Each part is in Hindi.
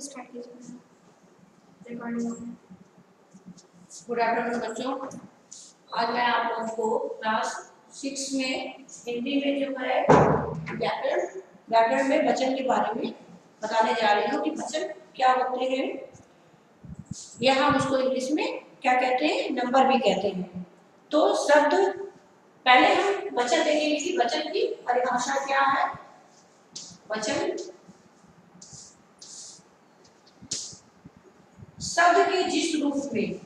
स्टार्ट कीजिए रिकॉर्डिंग। गुड आफ्टरनून बच्चों, आज मैं आप लोगों को क्लास 6 में हिंदी में जो है व्याकरण में वचन के बारे में बताने जा रही हूँ कि वचन क्या होते हैं या हम उसको इंग्लिश में क्या कहते हैं, नंबर भी कहते हैं। तो शब्द पहले हम वचन देखेंगे कि वचन की परिभाषा क्या है। वचन शब्द के जिस रूप में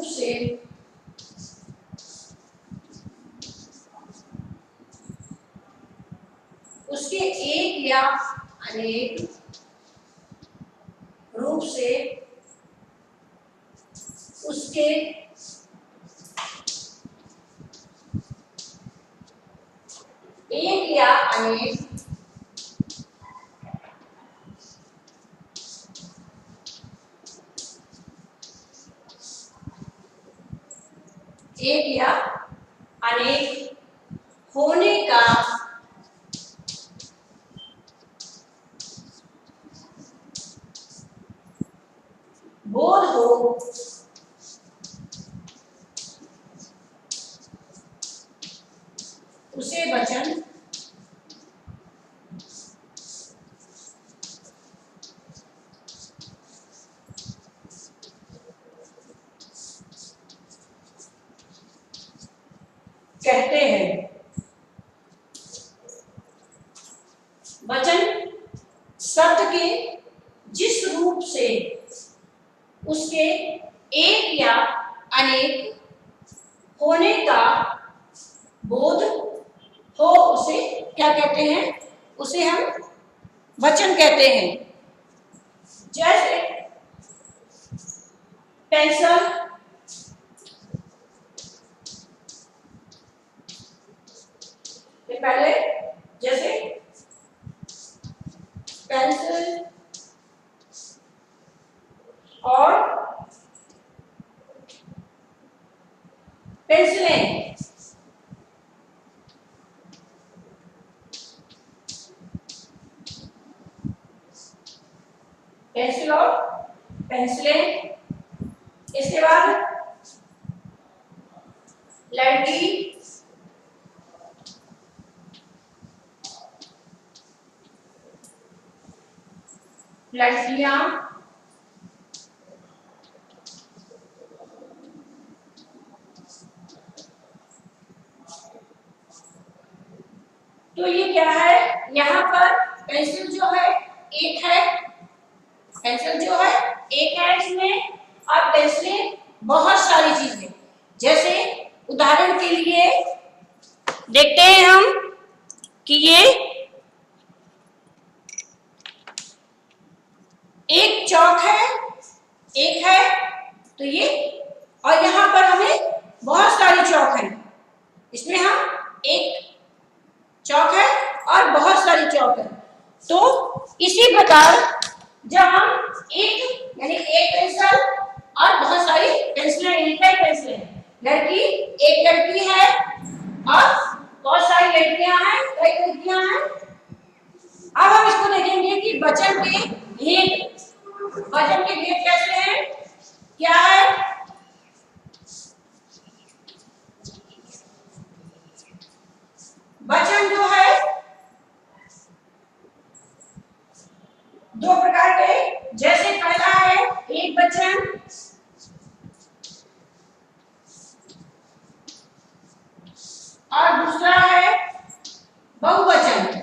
से उसके एक या अनेक रूप से उसके एक या अनेक एक या अनेक होने का बोध हो उसे वचन कहते हैं। वचन शब्द के जिस रूप से उसके एक या अनेक होने का बोध हो उसे क्या कहते हैं, उसे हम वचन कहते हैं। जैसे पेंसिल, पहले जैसे पेंसिल और पेंसिलें, पेंसिल और पेंसिलें। इसके बाद लड़की, लड़कियां, तो ये क्या है, यहाँ पर पेंसिल जो है एक है, पेंसिल जो है एक है इसमें, और पेंसिलें बहुत सारी चीजें। जैसे उदाहरण के लिए देखते हैं हम कि ये एक चौक है, एक है, तो ये, और यहाँ पर हमें बहुत सारी चौक है। इसमें हम एक चौक है और बहुत सारी चौक है। तो इसी प्रकार जब हम एक यानी एक पेंसिल और बहुत सारी पेंसिलें, कई पेंसिलें, लड़की एक लड़की है और बहुत सारी लड़कियां हैं, कई लड़कियां हैं। अब हम इसको देखेंगे कि वचन के भेद, वचन के भेद कैसे हैं, क्या है। वचन जो है दो प्रकार के, जैसे पहला है एक वचन और दूसरा है बहुवचन।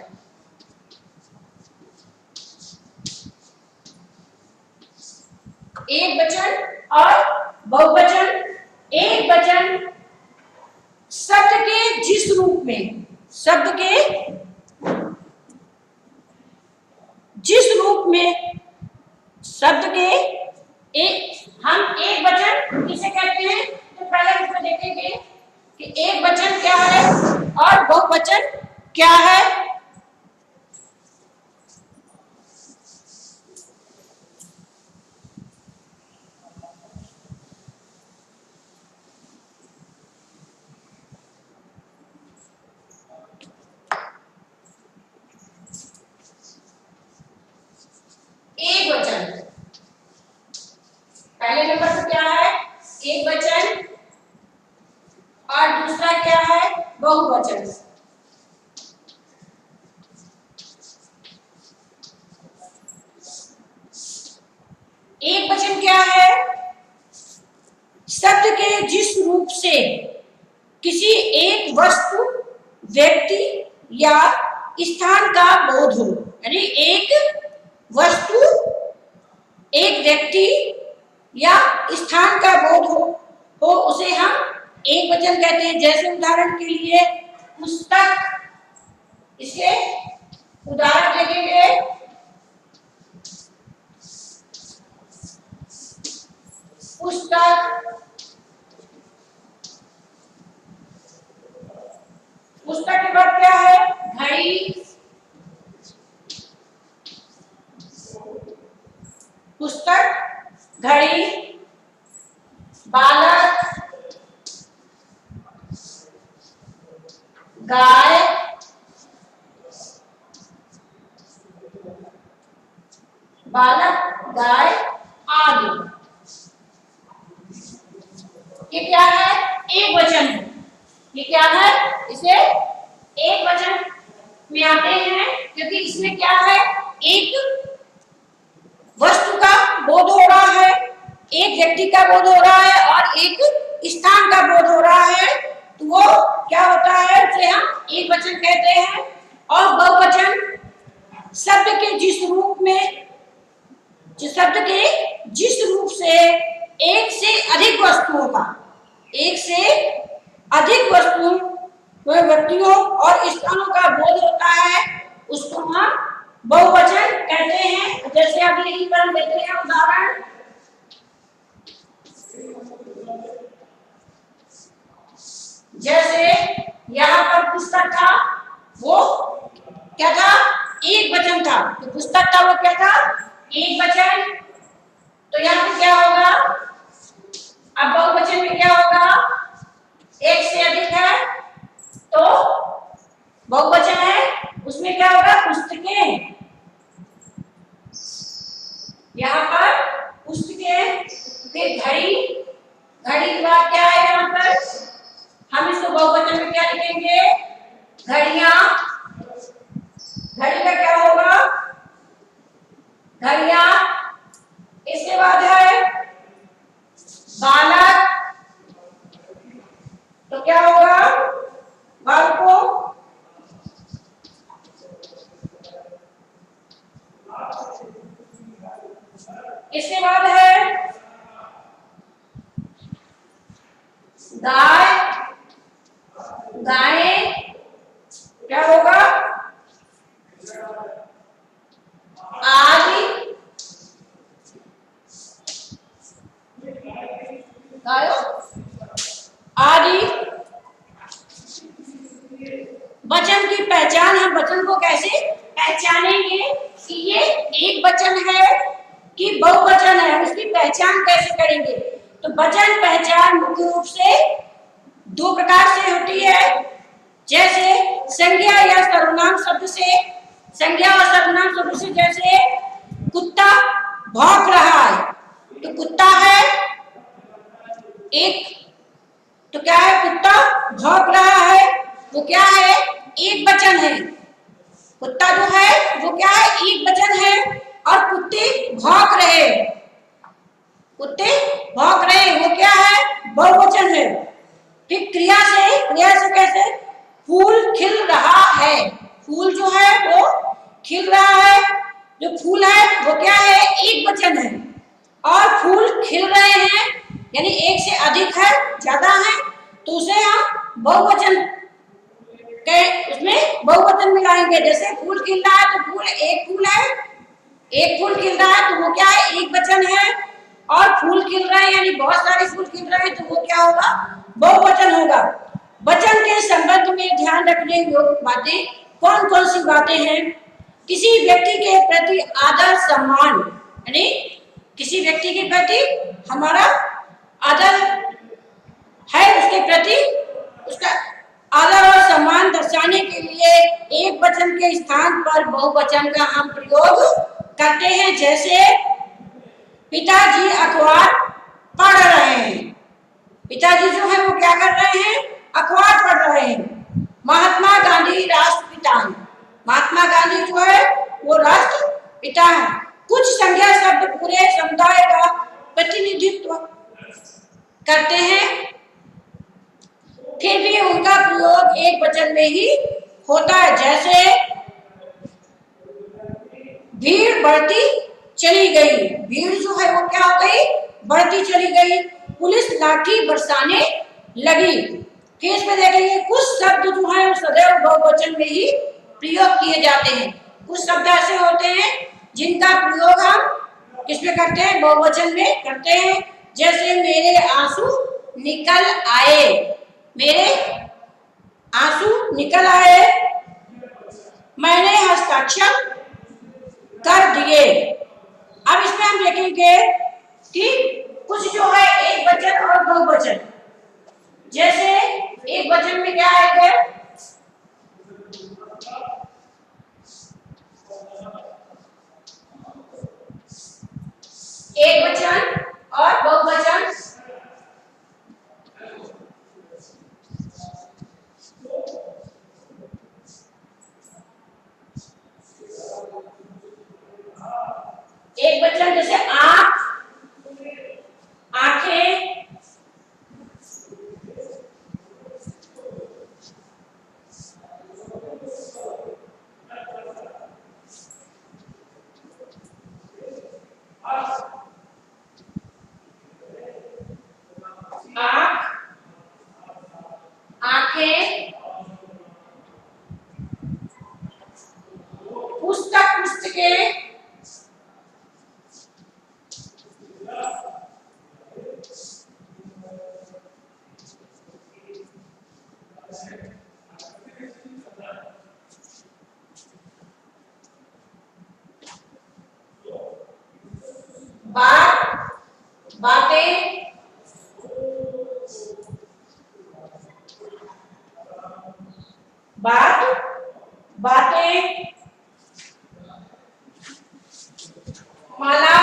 एक वचन और बहुवचन। एक वचन शब्द के जिस रूप में, शब्द के जिस रूप में, शब्द के एक, हम एक वचन किसे कहते हैं, तो पहले इसमें देखेंगे कि एक वचन क्या है और बहुवचन क्या है। रूप से किसी एक वस्तु, व्यक्ति या स्थान का बोध हो, यानी एक वस्तु, एक व्यक्ति या स्थान का बोध हो उसे हम एक वचन कहते हैं। जैसे उदाहरण के लिए पुस्तक, इसके उदाहरण देखेंगे। पुस्तक, पुस्तक के बाद क्या है? घड़ी, पुस्तक, घड़ी, बालक, गाय, बालक, गाय आदि। ये क्या है? एक वचन है। ये क्या है? इसे एक वचन में आते हैं क्योंकि इसमें क्या है? एक वस्तु का बोध हो रहा है, एक व्यक्ति का बोध हो रहा है और एक स्थान का बोध हो रहा है, तो वो क्या होता है? उसे हम एक वचन कहते हैं। और बहुवचन शब्द के जिस रूप में, शब्द के जिस रूप से एक से अधिक वस्तुओं का, एक से अधिक वस्तुओं, व्यक्तियों और स्थानों का बोध होता है, उसको हम बहुवचन कहते हैं। जैसे अभी यहीं पर हम देखते हैं उदाहरण, जैसे यहाँ पर पुस्तक था, वो क्या था? एक वचन था। तो पुस्तक था, वो क्या था? एक वचन। तो यहाँ पे क्या होगा? अब बहुवचन में क्या होगा? एक से अधिक है तो बहुवचन है, उसमें क्या होगा? पुस्तकें। यहाँ पर पुस्तकें, फिर घड़ी, घड़ी के बाद क्या है? यहाँ पर हम इसको बहुवचन में क्या लिखेंगे? घड़ियां। घड़ी का क्या होगा? घड़ियां। इसके बाद है बालक, तो क्या होगा? बालकों। इसके बाद है गाय, गायें, क्या होगा? आदि, गायों आदि। वचन की पहचान, हम वचन को कैसे पहचानेंगे कि ये एक वचन है कि बहुवचन है, उसकी पहचान कैसे करेंगे? तो वचन पहचान मुख्य रूप से दो प्रकार से होती है। जैसे संज्ञा या सर्वनाम शब्द से, संज्ञा और सर्वनाम शब्द से, जैसे कुत्ता भौंक रहा है, तो कुत्ता है एक, तो क्या है? कुत्ता भौंक रहा है, वो क्या है? एक वचन है। कुत्ता जो है वो क्या है? एक वचन है। और कुत्ते भौंक रहे, कुत्ते भौंक रहे, वो क्या है? बहुवचन है। फिर क्रिया से, क्रिया से कैसे? फूल खिल रहा है, फूल जो है वो खिल रहा है, जो फूल है वो क्या है? एक वचन है। और फूल खिल रहे हैं यानी एक से अधिक है, ज्यादा है, तो उसे हम बहुवचन के, उसमें बहुवचन मिलाएंगे। जैसे फूल खिल रहा है तो फूल एक फूल है, एक फूल खिल रहा है तो वो क्या है? एक वचन है। और फूल खिल रहे हैं यानी बहुत सारे फूल खिल रहे हैं, तो वो क्या होगा? बहुवचन होगा। वचन के संबंध में ध्यान रखने योग्य बातें कौन कौन सी बातें हैं? किसी व्यक्ति के प्रति आदर सम्मान, यानी किसी व्यक्ति के प्रति हमारा आदर है, उसके प्रति उसका आदर और सम्मान दर्शाने के लिए एक वचन के स्थान पर बहुवचन का हम प्रयोग करते हैं। जैसे पिताजी अखबार पढ़ रहे हैं, पिताजी जो है वो क्या कर रहे हैं? अखबार पढ़ रहे हैं। महात्मा गांधी राष्ट्रपिता हैं, महात्मा गांधी जो है वो राष्ट्रपिता हैं। कुछ संज्ञा शब्द पूरे समुदाय का प्रतिनिधित्व करते हैं, फिर भी उनका प्रयोग एक वचन में ही होता है। जैसे भीड़ बढ़ती चली गई, भीड़ जो है वो क्या हो गई, बढ़ती चली गई। पुलिस लाठी बरसाने लगी। फिर इसमें देखेंगे कुछ शब्द जो है वो सदैव बहुवचन में ही प्रयोग किए जाते हैं। कुछ शब्द ऐसे होते हैं जिनका प्रयोग हम किसमें करते हैं, बहुवचन में करते हैं। जैसे मेरे आंसू निकल आए, मेरे आंसू निकल आए, मैंने हस्ताक्षर कर दिए। अब इसमें हम देखेंगे कि कुछ जो है एक वचन और बहुवचन। जैसे एक वचन में क्या आएगा, एक वचन और बहुवचन। एक वचन जैसे आंख, आंखें, आंखें, पुस्तक, पुस्तकें, बात, बातें, बात, बातें, माला,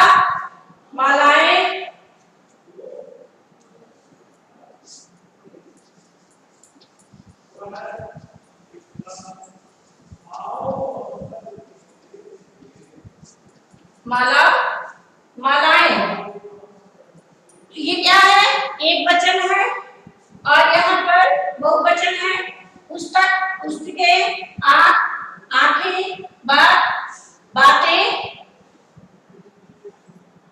मालाएं, माला, मालाएं। ये क्या है, एक वचन है और यहाँ पर बहुवचन है। पुस्तक, पुस्तकें, आंख, आंखें, बात, बातें,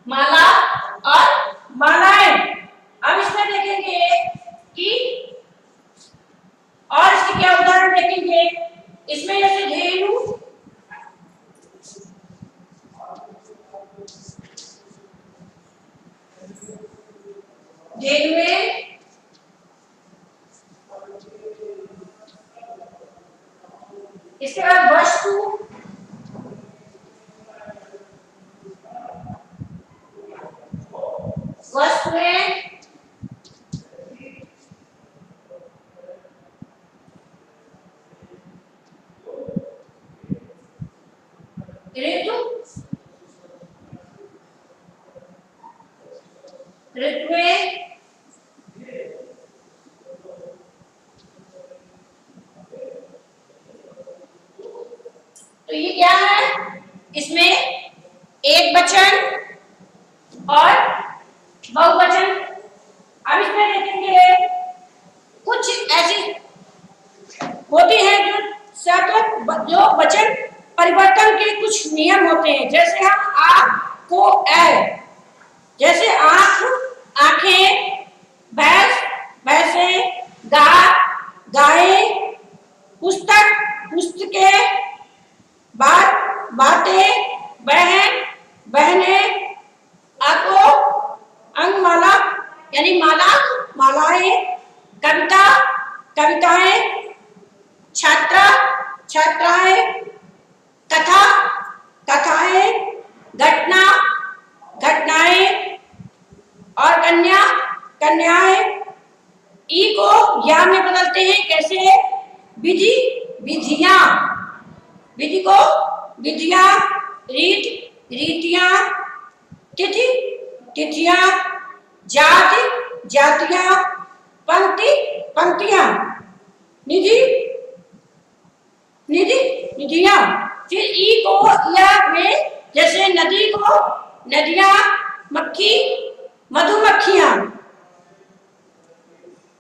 माला और मालाएं। अब इसमें देखेंगे कि और इसके क्या उदाहरण देखेंगे। इसमें जैसे धेनु, धेनुएं, इसके बाद वस्तु, वस्तुएं, ऋतु, ऋतुएं, तो ये क्या है, इसमें एक वचन और बहुवचन। अब इसमें देखेंगे कुछ ऐसी होती है जो शब्द जो वचन परिवर्तन के कुछ नियम होते हैं। जैसे हम आ को ए, जैसे आंख, आंखें, भैंस, भैंसें, गा, गाय, पुस्तक, पुस्तकें, बात, बातें, बहन, बहनें, अको, अंगमाला यानी माला, मालाएं, कविता, कविताएं, छात्रा, छात्राएं, कथा, कथाएं, घटना, घटनाएं और कन्या, कन्याएं। ई को या में बदलते हैं कैसे, विधि, विधियां, विधि को विधियां, रीत, रीतियां, तिथि, तिथियां, जाति, जातियां, पंक्ति, पंक्तियां, निधि, निधि, निधियां। फिर ई को या में जैसे नदी को नदियां, मक्खी, मधुमक्खियां।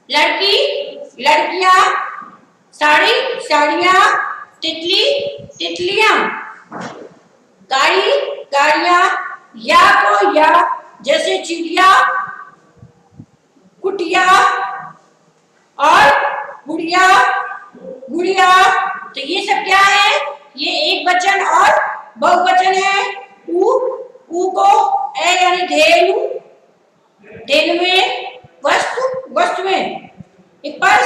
लड़की लड़कियां, साड़ी साड़ियां, तितली तितलियां, गाड़ी गाड़ियां, या को या, जैसे चिड़िया कुटिया और गुड़िया गुड़िया। तो ये सब क्या है, ये एक वचन और बहुवचन है। ऊ को ए यानी धेनु, धेनुए, वस्तु वस्तुएं। पर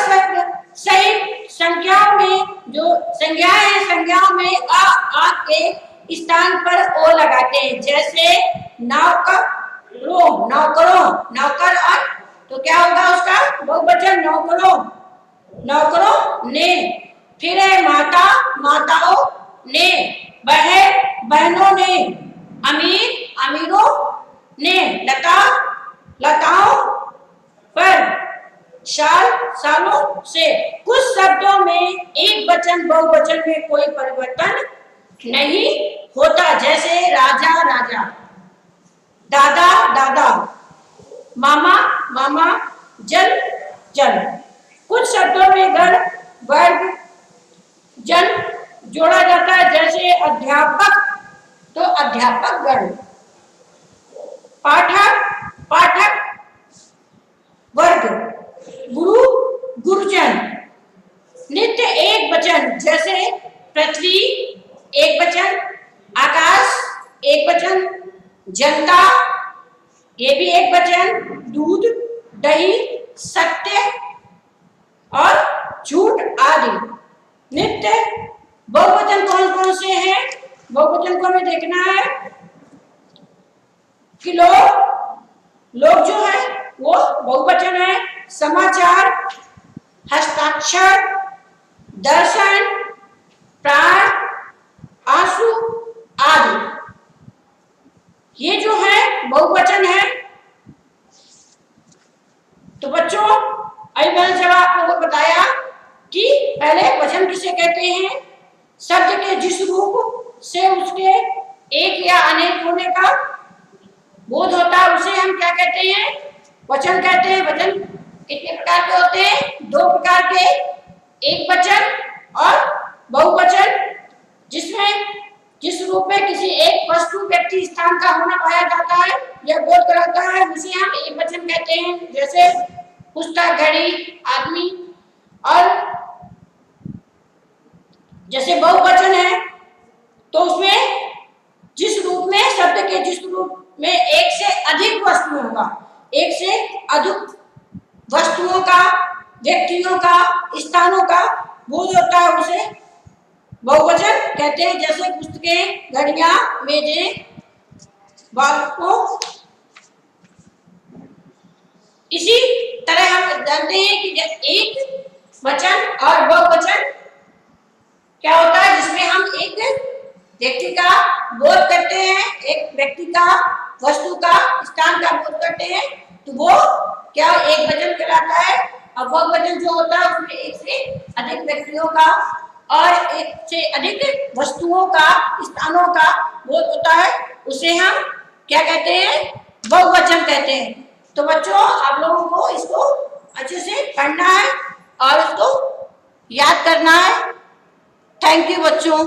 सही संख्याओं में जो संज्ञाएं हैं, संज्ञाओं में आ के स्थान पर ओ लगाते हैं। जैसे नौकरों, नौकरों, नौकर और, तो क्या होगा उसका बहुवचन नौकरों, नौकरों ने। फिर है माता, माताओं ने, बहन बहनों ने, अमीर अमीरों ने, लता लताओं पर, शाल सालों से। कुछ शब्दों में एक वचन बहुवचन में कोई परिवर्तन नहीं होता। जैसे राजा राजा, दादा दादा, मामा मामा, जल जल। कुछ शब्दों में गण वर्ग जन जोड़ा जाता है। जैसे अध्यापक तो अध्यापक गण, पाठक पाठक वर्ग, गुरु गुरुजन। नित्य एक वचन, जैसे पृथ्वी एक वचन, आकाश एक वचन, जनता ये भी एक वचन, दूध दही, सत्य और झूठ आदि। नित्य बहुवचन कौन कौन से हैं, बहुवचन को हमें देखना है कि लोग जो है वो बहुवचन है। समाचार, हस्ताक्षर, दर्शन, प्राण, आंसू आदि, ये जो है बहुवचन है। तो बच्चों अभी मैंने जब आप लोगों को बताया कि पहले वचन किसे कहते हैं, शब्द के जिस रूप से उसके एक या अनेक होने का बोध होता है उसे हम क्या कहते हैं, वचन कहते हैं। वचन कितने प्रकार के होते हैं, दो प्रकार के, एक वचन और बहुवचन, जिसमें जिस रूप में किसी एक वस्तु व्यक्ति स्थान का होना पाया जाता है या बोध कराता है उसे हम एक वचन कहते हैं। जैसे पुस्तक, घड़ी, आदमी। और जैसे बहुवचन है तो उसमें जिस रूप में, शब्द के जिस रूप में एक से अधिक वस्तु होगा, एक से अधिक वस्तुओं का, व्यक्तियों का, स्थानों का बोध होता है उसे बहुवचन कहते हैं। जैसे पुस्तकें, घड़ियां, मेजें, बालकों। इसी तरह हम जानते हैं कि एक वचन और बहुवचन क्या होता है, जिसमें हम एक व्यक्ति का बोध करते हैं, एक व्यक्ति का, वस्तु का, स्थान का बोध करते हैं, तो वो क्या एक वचन कहलाता है। और बहुवचन जो होता है उसमें एक से अधिक व्यक्तियों का और एक से अधिक वस्तुओं का, स्थानों का बोध होता है, उसे हम क्या कहते हैं, बहुवचन कहते हैं। तो बच्चों आप लोगों को इसको अच्छे से पढ़ना है और इसको याद करना है। थैंक यू बच्चों।